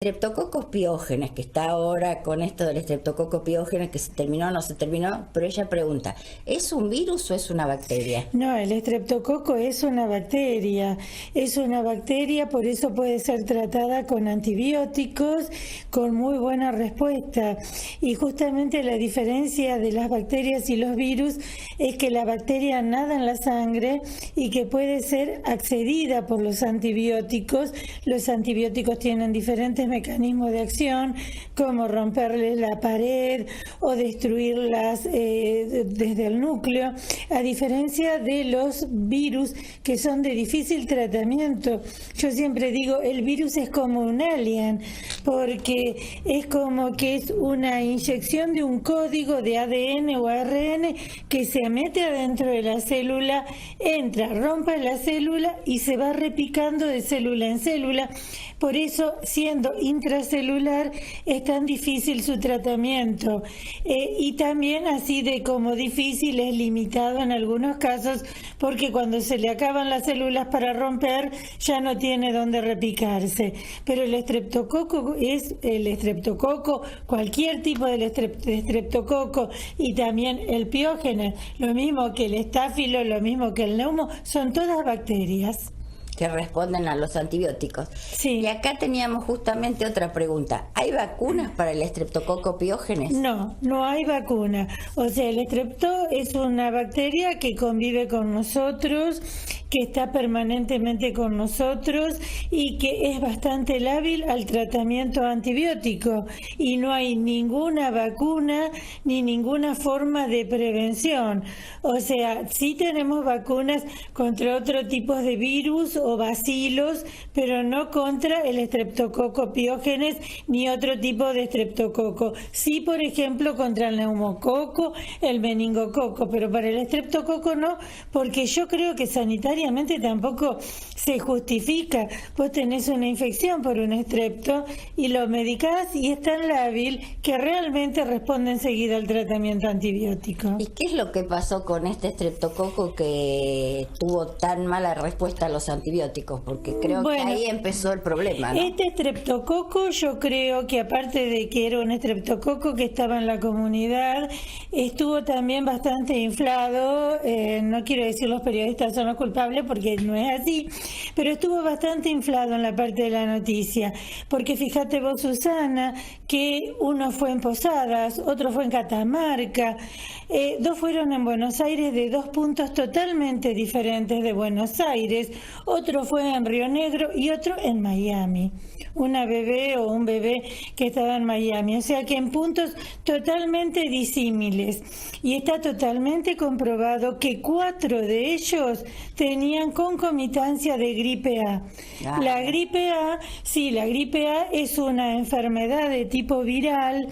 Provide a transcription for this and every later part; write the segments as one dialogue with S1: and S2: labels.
S1: Streptococcus piógenes, que está ahora con esto del Streptococcus piógenes, que se terminó o no se terminó, pero ella pregunta, ¿es un virus o es una bacteria?
S2: No, el estreptococo es una bacteria, por eso puede ser tratada con antibióticos con muy buena respuesta. Y justamente la diferencia de las bacterias y los virus es que la bacteria nada en la sangre y que puede ser accedida por los antibióticos. Los antibióticos tienen diferentes mecanismos de acción, como romperle la pared o destruirlas desde el núcleo, a diferencia de los virus que son de difícil tratamiento. Yo siempre digo, el virus es como un alien, porque es como que es una inyección de un código de ADN o ARN que se mete adentro de la célula, entra, rompe la célula y se va replicando de célula en célula. Por eso, siendo intracelular, es tan difícil su tratamiento. Y también así de como difícil es limitado en algunos casos, porque cuando se le acaban las células para romper, ya no tiene dónde replicarse. Pero el estreptococo es el estreptococo, cualquier tipo de estreptococo, y también el piógeno, lo mismo que el estáfilo, lo mismo que el neumo, son todas bacterias
S1: Que responden a los antibióticos.
S2: Sí.
S1: Y acá teníamos justamente otra pregunta. ¿Hay vacunas para el Streptococcus piógenes?
S2: No, no hay vacuna. O sea, el estrepto es una bacteria que convive con nosotros, que está permanentemente con nosotros y que es bastante lábil al tratamiento antibiótico. Y no hay ninguna vacuna ni ninguna forma de prevención. O sea, sí tenemos vacunas contra otro tipo de virus o bacilos, pero no contra el estreptococo piógenes ni otro tipo de estreptococo. Sí, por ejemplo, contra el neumococo, el meningococo, pero para el estreptococo no, porque yo creo que sanitariamente tampoco se justifica. Vos tenés una infección por un estrepto y lo medicás y es tan lábil que realmente responde enseguida al tratamiento antibiótico.
S1: ¿Y qué es lo que pasó con este estreptococo que tuvo tan mala respuesta a los antibióticos? Porque creo que ahí empezó el problema, ¿no?
S2: Este estreptococo, yo creo que aparte de que era un estreptococo que estaba en la comunidad, estuvo también bastante inflado. No quiero decir los periodistas son los culpables porque no es así, pero estuvo bastante inflado en la parte de la noticia, porque fíjate vos, Susana, que uno fue en Posadas, otro fue en Catamarca, dos fueron en Buenos Aires, de dos puntos totalmente diferentes de Buenos Aires, otro fue en Río Negro y otro en Miami, una bebé o un bebé que estaba en Miami, o sea que en puntos totalmente disímiles, y está totalmente comprobado que 4 de ellos tenían concomitancia de gripe A. La gripe A, sí, la gripe A es una enfermedad de tipo viral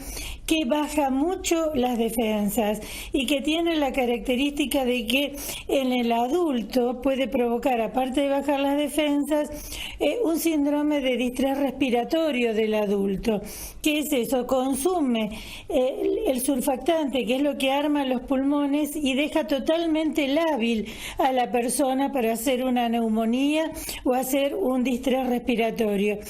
S2: que baja mucho las defensas y que tiene la característica de que en el adulto puede provocar, aparte de bajar las defensas, un síndrome de distrés respiratorio del adulto. ¿Qué es eso? Consume el surfactante, que es lo que arma los pulmones, y deja totalmente lábil a la persona para hacer una neumonía o hacer un distrés respiratorio.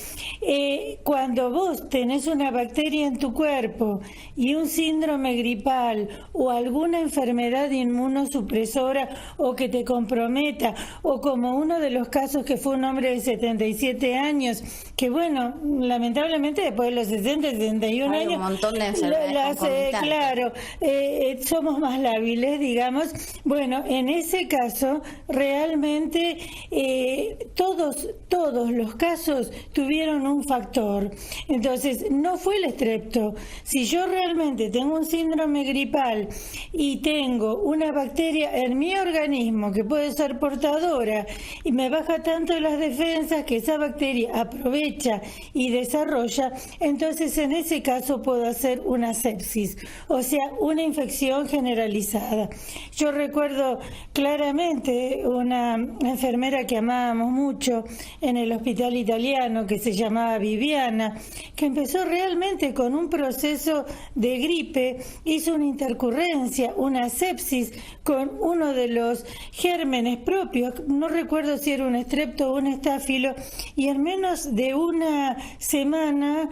S2: Cuando vos tenés una bacteria en tu cuerpo y un síndrome gripal o alguna enfermedad inmunosupresora o que te comprometa, o como uno de los casos que fue un hombre de 77 años, que bueno, lamentablemente después de los 60, 61
S1: Hay
S2: años,
S1: un montón de enfermedades concomitantes.
S2: claro, somos más lábiles, digamos. Bueno, en ese caso, realmente todos los casos tuvieron un factor. Entonces, no fue el estrepto. Si yo realmente tengo un síndrome gripal y tengo una bacteria en mi organismo que puede ser portadora y me baja tanto las defensas que esa bacteria aprovecha y desarrolla, entonces en ese caso puedo hacer una sepsis, o sea, una infección generalizada. Yo recuerdo claramente una enfermera que amábamos mucho en el hospital italiano, que se llamaba Viviana, que empezó realmente con un proceso de gripe hizo una intercurrencia, una sepsis con uno de los gérmenes propios, no recuerdo si era un estrepto o un estáfilo, y en menos de una semana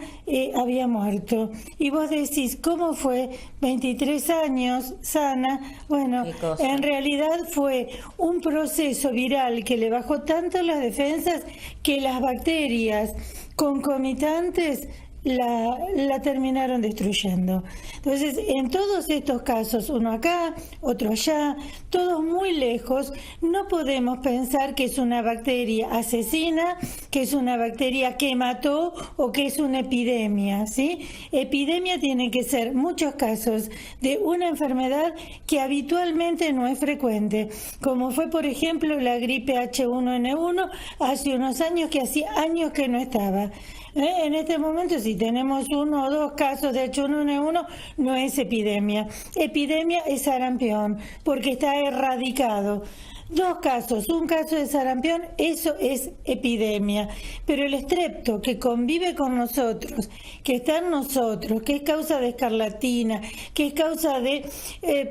S2: había muerto. Y vos decís, ¿cómo fue? 23 años, sana. Bueno, en realidad fue un proceso viral que le bajó tanto las defensas que las bacterias concomitantes la terminaron destruyendo. Entonces, en todos estos casos, uno acá, otro allá, todos muy lejos, no podemos pensar que es una bacteria asesina, que es una bacteria que mató o que es una epidemia, ¿sí? Epidemia tiene que ser muchos casos de una enfermedad que habitualmente no es frecuente, como fue, por ejemplo, la gripe H1N1 hace unos años, que hacía años que no estaba. En este momento, si tenemos 1 o 2 casos de H1N1, no es epidemia. Epidemia es sarampión, porque está erradicado. 2 casos, un caso de sarampión, eso es epidemia. Pero el estrepto que convive con nosotros, que está en nosotros, que es causa de escarlatina, que es causa de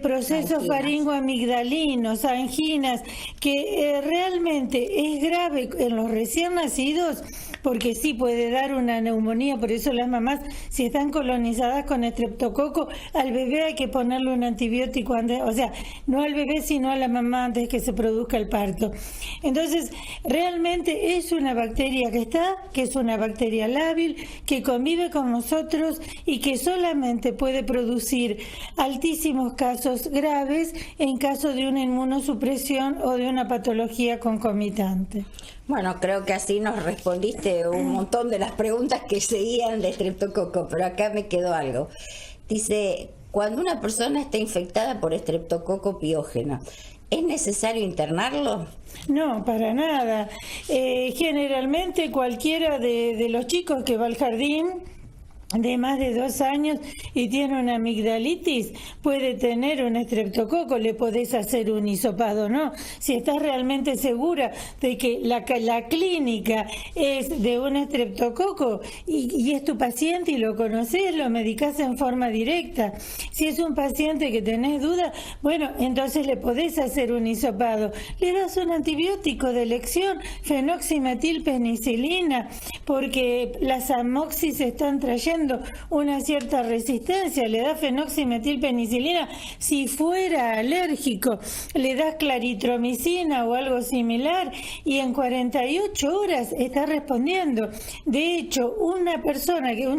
S2: procesos faringoamigdalinos, anginas, que realmente es grave en los recién nacidos, porque sí puede dar una neumonía. Por eso las mamás, si están colonizadas con estreptococo, al bebé hay que ponerle un antibiótico antes, o sea, no al bebé sino a la mamá antes que se produzca el parto. Entonces, realmente es una bacteria que es una bacteria lábil, que convive con nosotros y que solamente puede producir altísimos casos graves en caso de una inmunosupresión o de una patología concomitante.
S1: Bueno, creo que así nos respondiste un montón de las preguntas que seguían de estreptococo, pero acá me quedó algo. Dice, cuando una persona está infectada por estreptococo piógeno, ¿es necesario internarlo?
S2: No, para nada. Generalmente cualquiera de los chicos que va al jardín de más de 2 años y tiene una amigdalitis, puede tener un estreptococo, le podés hacer un hisopado, ¿no? Si estás realmente segura de que la clínica es de un estreptococo y es tu paciente y lo conocés, lo medicás en forma directa. Si es un paciente que tenés duda, bueno, entonces le podés hacer un hisopado. Le das un antibiótico de elección, fenoximetilpenicilina, porque las amoxis están trayendo una cierta resistencia, le da fenoximetilpenicilina. Si fuera alérgico, le das claritromicina o algo similar y en 48 horas está respondiendo. De hecho, un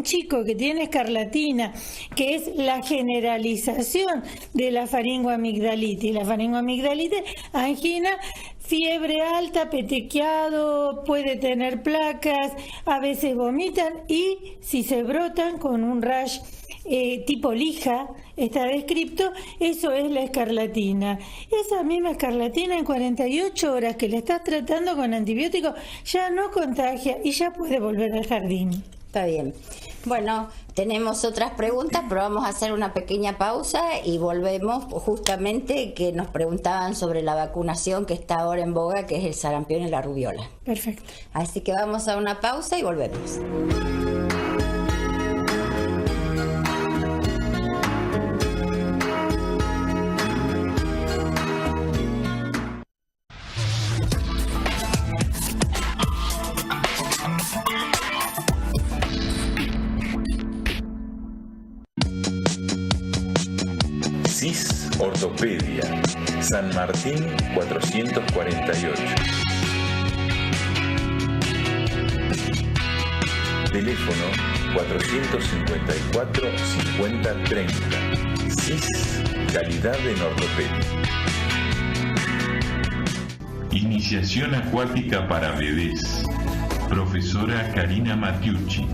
S2: chico que tiene escarlatina, que es la generalización de la faringoamigdalitis, angina, fiebre alta, petequiado, puede tener placas, a veces vomitan y si se brotan con un rash tipo lija, está descrito, eso es la escarlatina. Esa misma escarlatina en 48 horas que le estás tratando con antibióticos ya no contagia y ya puede volver al jardín.
S1: Está bien. Bueno, tenemos otras preguntas, pero vamos a hacer una pequeña pausa y volvemos justamente que nos preguntaban sobre la vacunación que está ahora en boga, que es el sarampión y la rubiola.
S2: Perfecto.
S1: Así que vamos a una pausa y volvemos.
S3: CIS Ortopedia, San Martín 448. Teléfono 454-5030. CIS, calidad en ortopedia.
S4: Iniciación acuática para bebés. Profesora Karina Matiucci.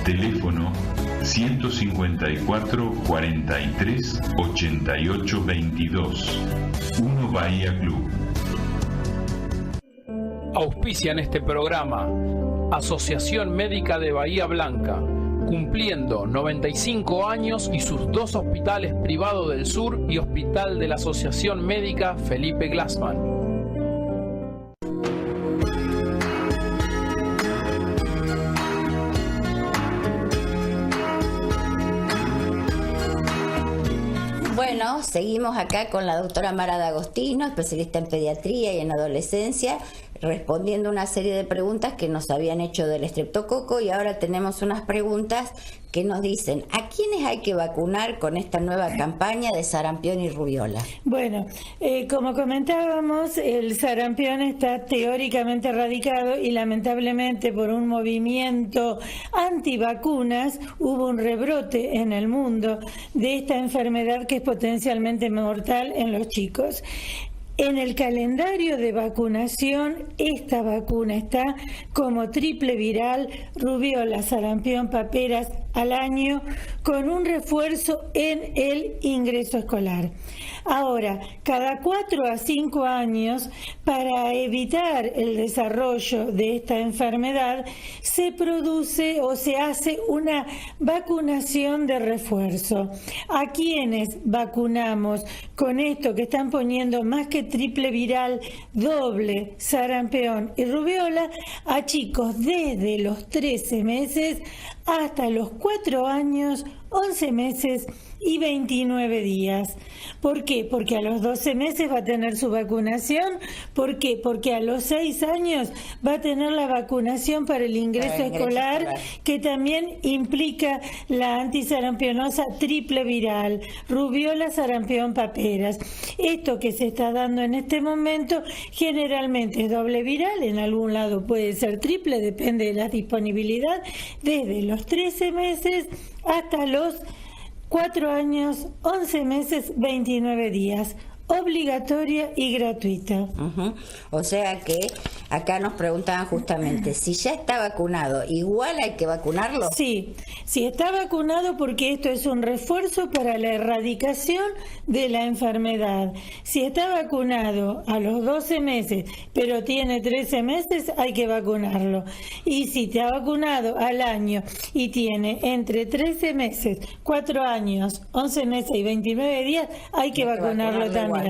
S4: Teléfono 154 43 88 22. 1 Bahía Club.
S5: Auspician este programa Asociación Médica de Bahía Blanca, cumpliendo 95 años, y sus 2 hospitales privados del sur y Hospital de la Asociación Médica Felipe Glassman.
S1: Bueno, seguimos acá con la doctora Mara D'Agostino, especialista en pediatría y en adolescencia, respondiendo una serie de preguntas que nos habían hecho del estreptococo, y ahora tenemos unas preguntas que nos dicen, ¿a quiénes hay que vacunar con esta nueva campaña de sarampión y rubiola?
S2: Bueno, como comentábamos, el sarampión está teóricamente erradicado y lamentablemente por un movimiento antivacunas hubo un rebrote en el mundo de esta enfermedad que es potencialmente mortal en los chicos. En el calendario de vacunación, esta vacuna está como triple viral, rubiola, sarampión, paperas al año, con un refuerzo en el ingreso escolar. Ahora, cada 4 a 5 años, para evitar el desarrollo de esta enfermedad, se produce o se hace una vacunación de refuerzo. ¿A quiénes vacunamos con esto que están poniendo más que triple viral, doble, sarampión y rubiola? A chicos desde los 13 meses hasta los 4 años, 11 meses y 29 días. ¿Por qué? Porque a los 12 meses va a tener su vacunación. ¿Por qué? Porque a los 6 años va a tener la vacunación para el ingreso escolar, que también implica la antisarampionosa triple viral, rubiola, sarampión, paperas. Esto que se está dando en este momento generalmente es doble viral, en algún lado puede ser triple, depende de la disponibilidad, desde los 13 meses hasta los 4 años, 11 meses, 29 días. Obligatoria y gratuita.
S1: O sea que acá nos preguntaban justamente, si ya está vacunado, ¿igual hay que vacunarlo?
S2: Sí, si está vacunado, porque esto es un refuerzo para la erradicación de la enfermedad. Si está vacunado a los 12 meses, pero tiene 13 meses, hay que vacunarlo. Y si está vacunado al año y tiene entre 13 meses, 4 años, 11 meses y 29 días, hay que vacunarlo también.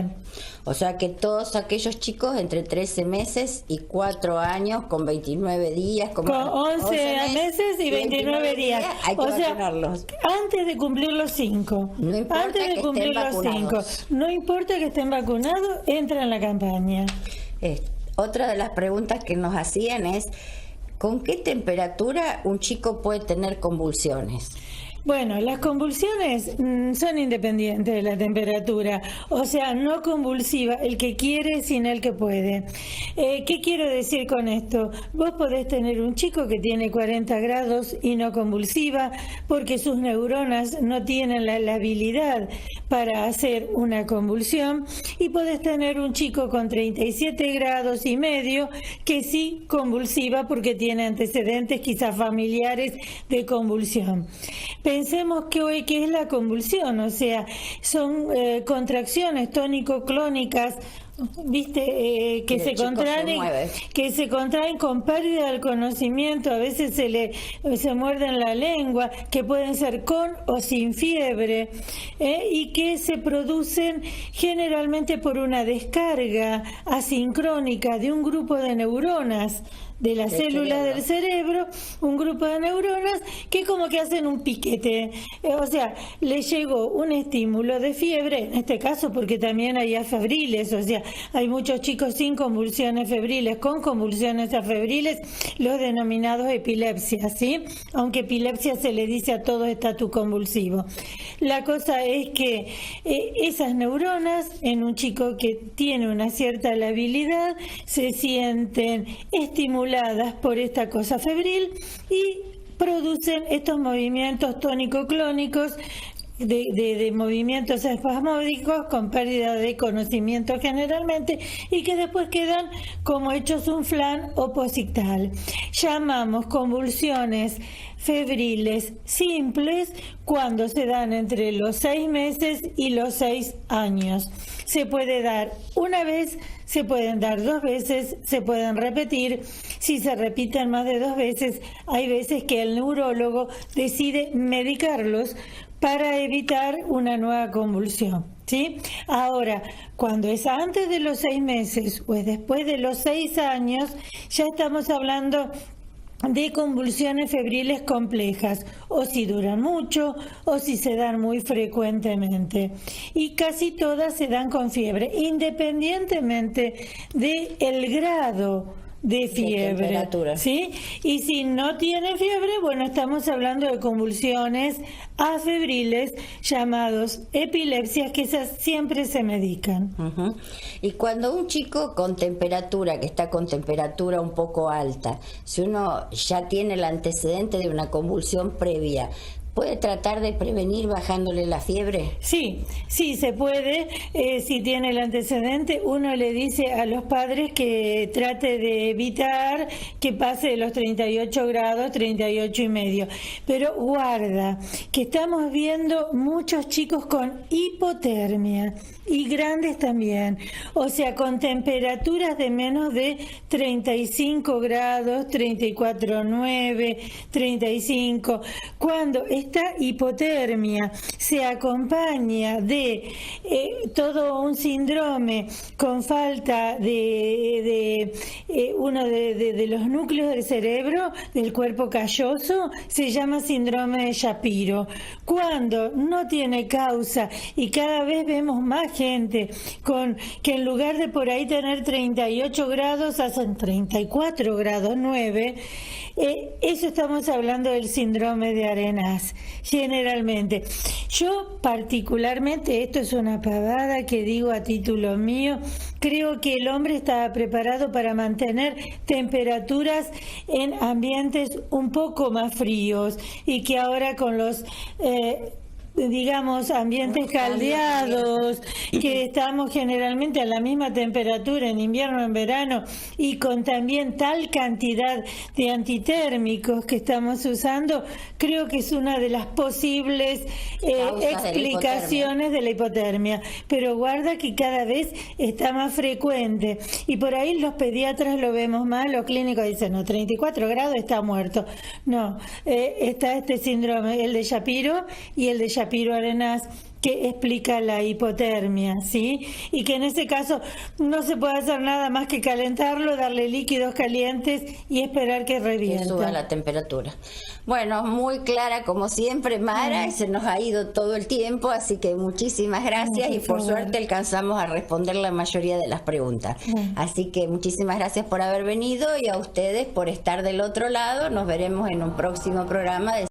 S1: O sea que todos aquellos chicos entre 13 meses y 4 años con 29 días,
S2: con 11 meses y 29 días,
S1: hay que
S2: vacunarlos. Antes de cumplir los 5.
S1: No importa
S2: antes de cumplir los 5. No importa que estén vacunados, entra en la campaña.
S1: Otra de las preguntas que nos hacían es, ¿con qué temperatura un chico puede tener convulsiones?
S2: Bueno, las convulsiones son independientes de la temperatura, o sea, no convulsiva, el que quiere sin el que puede. ¿Qué quiero decir con esto? Vos podés tener un chico que tiene 40 grados y no convulsiva porque sus neuronas no tienen la habilidad para hacer una convulsión, y podés tener un chico con 37 grados y medio que sí convulsiva porque tiene antecedentes quizás familiares de convulsión. Pensemos que hoy, ¿qué es la convulsión? O sea, son contracciones tónico-clónicas, ¿viste? Que se contraen con pérdida del conocimiento, a veces se muerden la lengua, que pueden ser con o sin fiebre, y que se producen generalmente por una descarga asincrónica de un grupo de neuronas de las células del cerebro, un grupo de neuronas que como que hacen un piquete, o sea, le llegó un estímulo de fiebre, en este caso porque también hay afebriles, o sea, hay muchos chicos sin convulsiones febriles, con convulsiones afebriles, los denominados epilepsias, ¿sí? Aunque epilepsia se le dice a todo estatus convulsivo. La cosa es que esas neuronas en un chico que tiene una cierta labilidad se sienten estimuladas por esta cosa febril y producen estos movimientos tónico-clónicos de movimientos espasmódicos con pérdida de conocimiento generalmente, y que después quedan como hechos un flan oposital. Llamamos convulsiones febriles simples cuando se dan entre los 6 meses y los 6 años. Se puede dar una vez, se pueden dar 2 veces, se pueden repetir. Si se repiten más de 2 veces, hay veces que el neurólogo decide medicarlos para evitar una nueva convulsión, ¿sí? Ahora, cuando es antes de los 6 meses o es después de los 6 años, ya estamos hablando de convulsiones febriles complejas, o si duran mucho o si se dan muy frecuentemente. Y casi todas se dan con fiebre, independientemente del grado de fiebre,
S1: temperatura.
S2: ¿sí? Y si no tiene fiebre, bueno, estamos hablando de convulsiones afebriles llamados epilepsias, que esas siempre se medican.
S1: Ujú. Y cuando un chico con temperatura, que está con temperatura un poco alta, si uno ya tiene el antecedente de una convulsión previa, ¿puede tratar de prevenir bajándole la fiebre?
S2: Sí, sí, se puede. Si tiene el antecedente, uno le dice a los padres que trate de evitar que pase de los 38 grados, 38 y medio. Pero guarda, que estamos viendo muchos chicos con hipotermia y grandes también. O sea, con temperaturas de menos de 35 grados, 34,9, 35. Cuando esta hipotermia se acompaña de todo un síndrome con falta de uno de los núcleos del cerebro, del cuerpo calloso, se llama síndrome de Shapiro. Cuando no tiene causa y cada vez vemos más gente que en lugar de por ahí tener 38 grados hacen 34 grados 9, eso estamos hablando del síndrome de Arenas, generalmente. Yo particularmente, esto es una pavada que digo a título mío, creo que el hombre estaba preparado para mantener temperaturas en ambientes un poco más fríos y que ahora con los digamos, ambientes caldeados, que estamos generalmente a la misma temperatura en invierno, en verano, y con también tal cantidad de antitérmicos que estamos usando, creo que es una de las posibles explicaciones de la hipotermia. Pero guarda que cada vez está más frecuente, y por ahí los pediatras lo vemos más, los clínicos dicen, no, 34 grados está muerto. No, está este síndrome, el de Shapiro y el de Shapiro-Arenas, que explica la hipotermia, ¿sí? Y que en ese caso no se puede hacer nada más que calentarlo, darle líquidos calientes y esperar que reviente.
S1: Que suba la temperatura. Bueno, muy clara como siempre, Mara, y se nos ha ido todo el tiempo, así que muchísimas gracias, y por suerte alcanzamos a responder la mayoría de las preguntas. Así que muchísimas gracias por haber venido y a ustedes por estar del otro lado. Nos veremos en un próximo programa de